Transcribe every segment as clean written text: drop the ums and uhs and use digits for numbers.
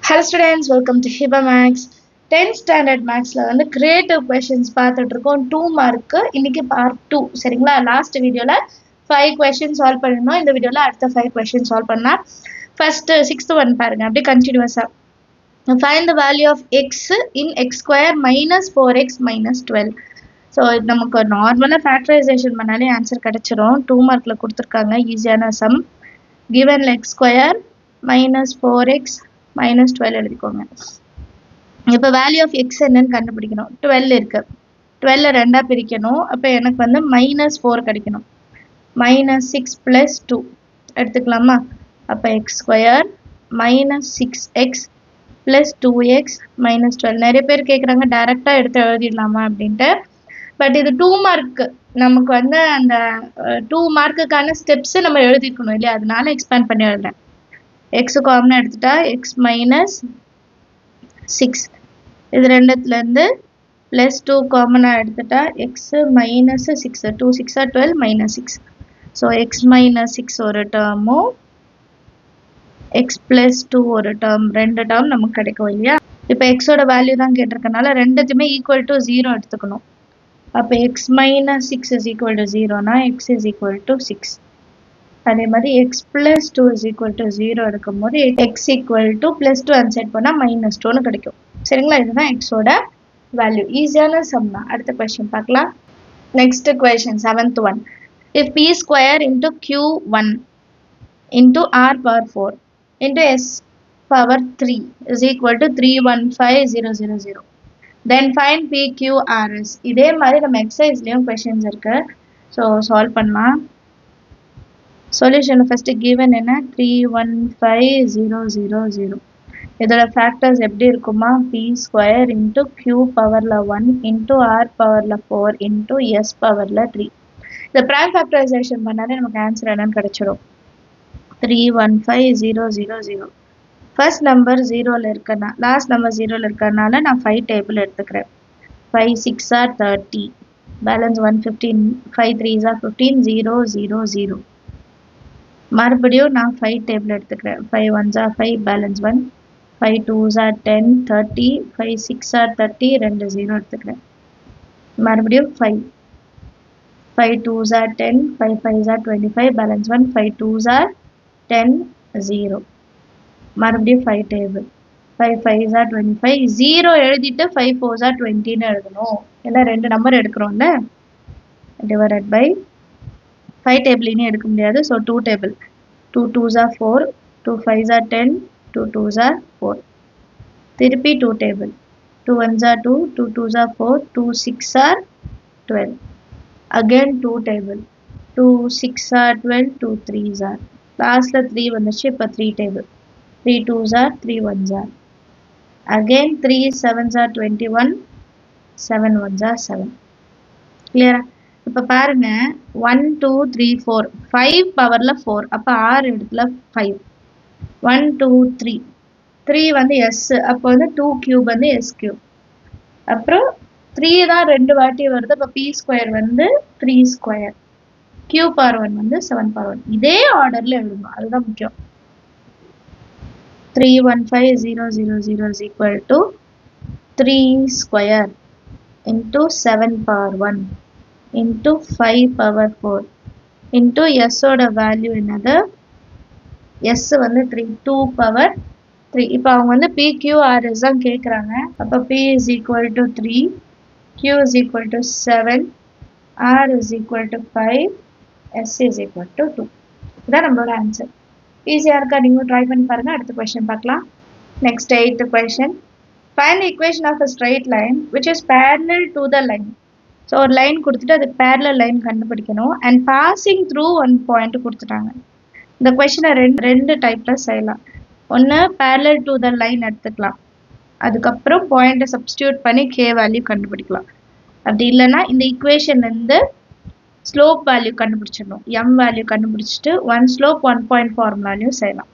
Hello students, welcome to Hiba Max. 10th standard maxல வந்து creative questions பார்த்துட்டு இருக்கோம். 2 mark இன்னைக்கு part 2 சரிங்களா? லாஸ்ட் வீடியோல 5 questions solve பண்ணிருந்தோம். இந்த வீடியோல அடுத்த 5 questions solve பண்ணலாம். First 6th one பாருங்க. அப்படியே continuous-ஆ. Find the value of x in x square minus 4x minus 12. So இது நமக்கு நார்மலாக ஃபேக்டரைசேஷன் பண்ணாலே ஆன்சர் கிடைச்சிரும். 2 மார்க்கில் கொடுத்துருக்காங்க ஈஸியான sum. Given x square minus 4x minus 12 எழுதிக்கோங்க. இப்போ வேல்யூ ஆஃப் எக்ஸ் என்னன்னு கண்டுபிடிக்கணும். 12 இருக்கு. 12 ரெண்டாக பிரிக்கணும். அப்போ எனக்கு வந்து மைனஸ் 4 கிடைக்கணும். மைனஸ் 6 ப்ளஸ் 2 எடுத்துக்கலாமா? அப்போ X square minus 6x plus 2x minus 12. நிறைய பேர் கேட்குறாங்க டைரெக்டாக எடுத்து எழுதிடலாமா அப்படின்ட்டு. பட் இது 2 மார்க், நமக்கு வந்து அந்த 2 மார்க்குக்கான ஸ்டெப்ஸ் நம்ம எழுதிக்கணும் இல்லையா? அதனால எக்ஸ்பேண்ட் பண்ணி எழுதுறேன். எக்ஸ் காமனாக எடுத்துட்டா எக்ஸ் மைனஸ் 6, இது ரெண்டுத்துலேருந்து ப்ளஸ் 2 காமனாக எடுத்துட்டா X minus 6, 2 6 12 minus 6. So X minus 6 ஒரு டேர்மும் எக்ஸ் ப்ளஸ் 2 ஒரு டேர்ம், ரெண்டு டேர்ம் நமக்கு கிடைக்கும் இல்லையா? இப்போ எக்ஸோட வேல்யூ தான் கேட்டிருக்கனால ரெண்டுத்துமே ஈக்குவல் டு 0 எடுத்துக்கணும். அப்போ x minus 6 is equal to 0னா எக்ஸ் இஸ் ஈக்குவல் டு 6. அதே மாதிரி x plus 2 is equal to 0 எடுக்கும் போது எக்ஸ் ஈக்குவல் டு பிளஸ் 2 அன்செட் பண்ணால் மைனஸ் 2ன்னு கிடைக்கும். சரிங்களா? இதுதான் எக்ஸோட வேல்யூ. ஈஸியான சம் தான். அடுத்த கொஸ்டின் பார்க்கலாம். Next question 7th one. If p square into q1 into r power 4 into s power 3 is equal to 315000, then find p q r s. இதே மாதிரி நம்ம எக்ஸசைஸ்லயும் கொஸ்டின்ஸ் இருக்கு. ஸோ சால்வ் பண்ணலாம். சொல்யூஷன் ஃபர்ஸ்ட் கிவன் என்ன 315000. இதோட factors எப்படி இருக்குமா? p square into q பவர்ல 1 into r பவர்ல 4 into s பவர்ல 3. இந்த ப்ரைம் ஃபேக்டரைசேஷன் பண்ணாலே நமக்கு ஆன்சர் என்னன்னு கிடைச்சிடும். 31500. ஃபர்ஸ்ட் நம்பர் 0ல இருக்கனா, லாஸ்ட் நம்பர் 0ல இருக்கனால நான் 5 டேபிள் எடுத்துக்கிறேன். 5 6 are 30, பேலன்ஸ் 115, 5 3s are 15, 0 0 0. மறுபடியும் நான் 5 டேபிள் எடுத்துக்கிறேன். 5 1s are 5, balance 1, 5 2s are 10, 30, 5 6 are 30, 2 0 எடுத்துக்கிறேன். மறுபடியும் 5 2s are 10, 5 5s are 25, balance 1, 5 2s are 10, 0. மறுபடியும் 5 டேபிள், 5 5s are 25, 0 எழுதிட்டு 5 4s are 20ன்னு எழுதணும். ஏன்னா ரெண்டு நம்பர் எடுக்கிறோம்ல. டிவைடட் பை 5 டேபிள் இனி எடுக்க முடியாது. So 2 table, 2 2s are 4, 2 5s are 10, 2 2s are 4. திருப்பி 2 table, 2 1s are 2, 2 2s are 4, 2 6 are 12. Again 2 table, 2 6 are 12, 2 3s are. லாஸ்ட்ல 3 வந்துச்சு. இப்போ 3 table, 3 2s are, 3 1s are. Again 3 7s are 21, 7 1s are 7. கிளியரா? இப்போ பாருங்க 1 2 3 4, 5 பவர்ல 4, அப்போ 6 இடத்துல 5. 1 2 3, 3 வந்து s, அப்போ வந்து 2 கியூப் வந்து s கியூப். அப்புறம் 3 தான் ரெண்டு வாட்டி வருது. அப்போ p ஸ்கொயர் வந்து 3 ஸ்கொயர், q பவர் 1 வந்து 7 பவர் 1. இதே ஆர்டர்ல எழுதணும், அதுதான் முக்கியம். 315000 is equal to 3 square into 7 power 1 into 5 power 4 into s ஓட வேல்யூ என்னது? s வந்து 3, 2 power 3. இப்போ அவங்க வந்து p q r s தான் கேட்குறாங்க. அப்போ p is equal to 3, q is equal to 7, r is equal to 5, s is equal to 2. இதான் நம்மளோட ஆன்சர். ஈஸியாக இருக்கா? நீங்கள் ட்ரை பண்ணி பாருங்க. அடுத்த கொஸ்டின் பார்க்கலாம். Next 8th question. Find the equation of a straight line which is parallel to the line. So ஒரு லைன் கொடுத்துட்டு அது parallel லைன் கண்டுபிடிக்கணும். And passing through one point கொடுத்துட்டாங்க. இந்த கொஸ்டினை ரெண்டு டைப்பில் செய்யலாம். ஒன்று parallel to the line எடுத்துக்கலாம், அதுக்கப்புறம் பாயிண்ட்டை சப்ஸ்டியூட் பண்ணி k வேல்யூ கண்டுபிடிக்கலாம். அப்படி இல்லைன்னா இந்த ஈக்குவேஷன்லேருந்து ஸ்லோப் வேல்யூ கண்டுபிடிச்சிடணும். m வேல்யூ கண்டுபிடிச்சிட்டு 1 ஸ்லோப் 1 பாயிண்ட் ஃபார்முலாலையும் செய்யலாம்.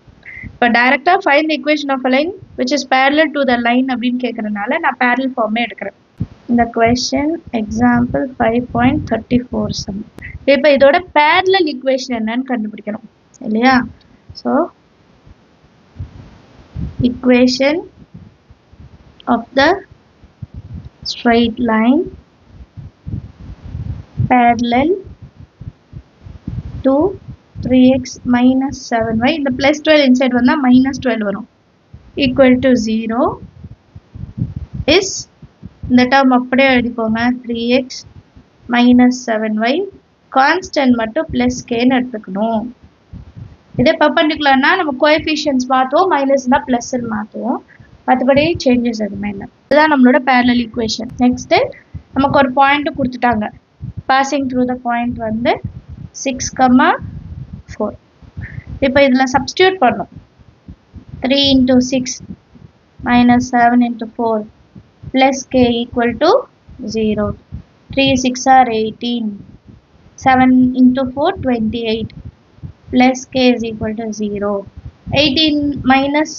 இப்போ டைரெக்டாக find the equation of a line which is parallel to the line அப்படின்னு கேட்குறதுனால நான் parallel ஃபார்மே எடுக்கிறேன். இந்த கொஸ்டின் எக்ஸாம்பிள் 5.34 சம். இப்போ இதோட parallel ஈக்குவேஷன் என்னன்னு கண்டுபிடிக்கணும் இல்லையா? So equation of the straight line parallel to 3x minus 7y. இந்த plus 12 inside வந்தா minus 12 வரும். Equal to 0 is இந்த term அப்படியே எழுதிக்கோங்க 3x minus 7y. Constant மட்டும் plus k ன்னு எடுத்துக்கணும். இதே perpendicularனா நம்ம coefficients மாத்துவோம், minusனா plus ன்னு மாத்துவோம். மற்றபடி changes எதுவுமே இல்லை. இதுதான் நம்மளோட parallel equation. Next நமக்கு ஒரு பாயிண்ட் கொடுத்துட்டாங்க. Passing through the point வந்து 6,4. இப்போ இதில் substitute பண்ணணும். 3 into 6 minus 7 into 4 plus k equal to 0. 3 6 are 18. 7 into 4 28 plus k is equal to 0. 18 minus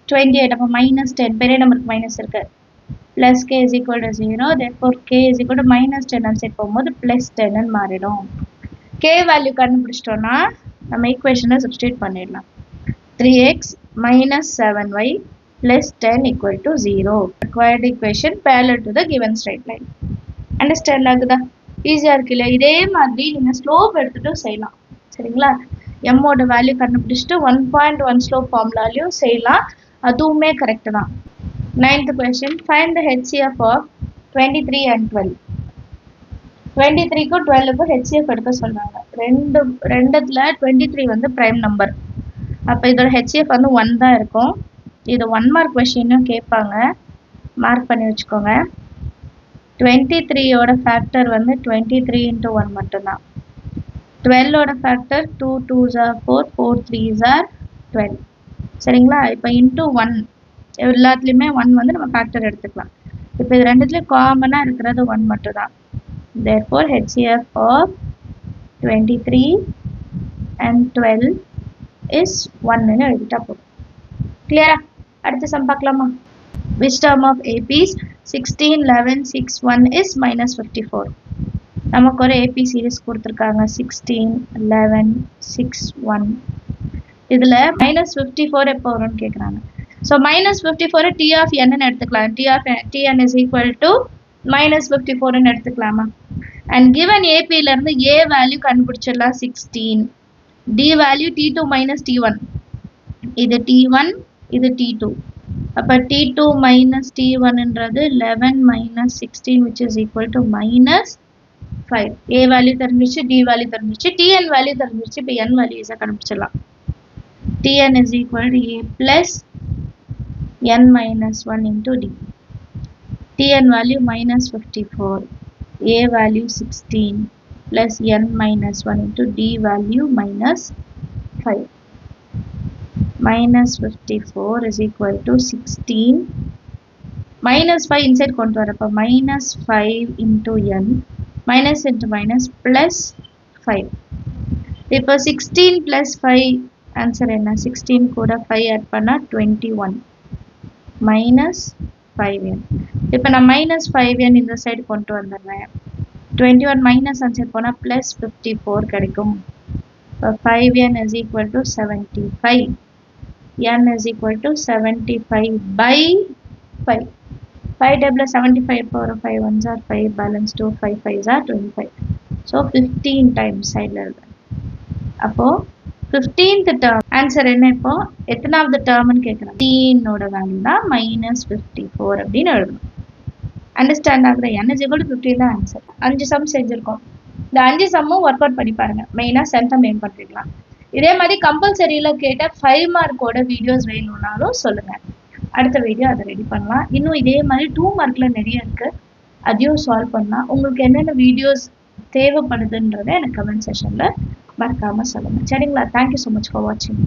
28 அப்போ minus 10 பெரிய நம்பருக்கு மைனஸ் இருக்கு. plus k is equal to 0. therefore k is equal to minus 10 set போகும்போது plus 10 ன்னு மாறிடும். k value கண்டுபிடிச்சிட்டோம்னா நம்ம ஈக்குவேஷனை substitute பண்ணிடலாம். 3x minus 7y plus 10 equal to 0. Required equation parallel to the given straight line. Understand ஆகுதா? ஈஸியாக இருக்கு இல்லை? இதே மாதிரி நீங்கள் ஸ்லோப் எடுத்துகிட்டு செய்யலாம். சரிங்களா? எம்மோட வேல்யூ கண்டுபிடிச்சிட்டு 1.1 ஸ்லோப் ஃபார்முலாலையும் செய்யலாம். அதுவுமே கரெக்டு தான். 9th question. Find the HCF of 23 and 12. 23க்கும் 12க்கும் HCF எடுக்க சொல்றாங்க. ரெண்டுத்துல 23 வந்து prime number. அப்போ இதோட HCF வந்து 1 தான் இருக்கும். இது 1 மார்க் கொஸ்டினும் கேட்பாங்க. மார்க் பண்ணி வச்சுக்கோங்க. 23 ஓட ஃபேக்டர் வந்து 23 into 1 மட்டும்தான். 12 ஓட factor 2 2s are 4, 4 3s are 12. சரிங்களா? இப்போ இன்டூ 1 எல்லாத்துலேயுமே 1 வந்து நம்ம ஃபேக்டர் எடுத்துக்கலாம். இப்போ இது ரெண்டுத்துலேயும் காமனாக இருக்கிறது 1 மட்டும் தான். therefore HCF of 23 and 12 is 1 ன்னு எழுதிட்டா போதும். கிளியரா? அடுத்த சம் பார்க்கலாமா? which term of APs 16 11 6 1 is minus 54. நமக்கு ஒரு AP series கொடுத்துருக்காங்க 16 11 6 1. இதில் minus 54 எப்போ வரும்னு கேட்குறாங்க. So minus 54 T of n ன்னு எடுத்துக்கலாம். Tn is equal to minus 54 ன்னு எடுத்துக்கலாமா? and given APலேருந்து A வேல்யூ கண்டுபிடிச்சிடலாம் 16. D value T2 minus T1. இது T1, இது T2. அப்போ T2 minus T1ன்றது 11 minus 16 which is equal to minus 5. A value தெரிஞ்சிச்சு, D value தெரிஞ்சிச்சு, Tn வேல்யூ தெரிஞ்சிச்சு. இப்போ n வேல்யூ ஈஸியாக கண்டுபிடிச்சிடலாம். Tn is equal to A plus n minus 1 into D. Tn value minus 54. A value 16 plus n minus 1 into D value minus 5. Minus 54 is equal to 16. Minus 5 inside கொண்டு வரப்போ minus 5 into n. Minus into minus plus 5. இப்போ 16 plus 5 answer என்ன? 16 கூட 5 add பண்ணா 21. Minus 5n. இப்போ நான் minus 5n இந்த side கொண்டு வந்துடுறேன். 21 minus answer போனால் plus 54 கிடைக்கும். இப்போ 5n is equal to 75. n is equal to 75 by 5. 5 table 75 எப்போ வரும்? 5 1s are 5, balance 2, 5 5s are 25. So 15 times சைடில் இருக்கு. அப்போது 15th term ஆன்சர் என்ன? இப்போ எத்தனாவது டேர்ம்னு கேட்குறாங்க. டீனோட வேல்யூ தான் மைனஸ் 54 அப்படின்னு எழுதணும். அண்டர்ஸ்டாண்ட் ஆகுற? n is equal to 15 தான் ஆன்சர். 5 சம் செஞ்சுருக்கோம். இந்த 5 சம்மும் ஒர்க் அவுட் பண்ணி பாருங்க. மெயினாக சென்டம் எய்ம் பண்ணிக்கலாம். இதே மாதிரி கம்பல்சரியில் கேட்ட 5 மார்க்கோட வீடியோஸ் வேணும்னாலும் சொல்லுங்கள். அடுத்த வீடியோ அதை ரெடி பண்ணலாம். இன்னும் இதே மாதிரி 2 மார்க்கில் நிறைய இருக்குது. அதையும் சால்வ் பண்ணலாம். உங்களுக்கு என்னென்ன வீடியோஸ் தேவைப்படுதுன்றதை எனக்கு கமெண்ட் செஷனில் மறக்காமல் சொல்லுங்கள். சரிங்களா? தேங்க்யூ ஸோ மச் ஃபார் வாட்சிங்.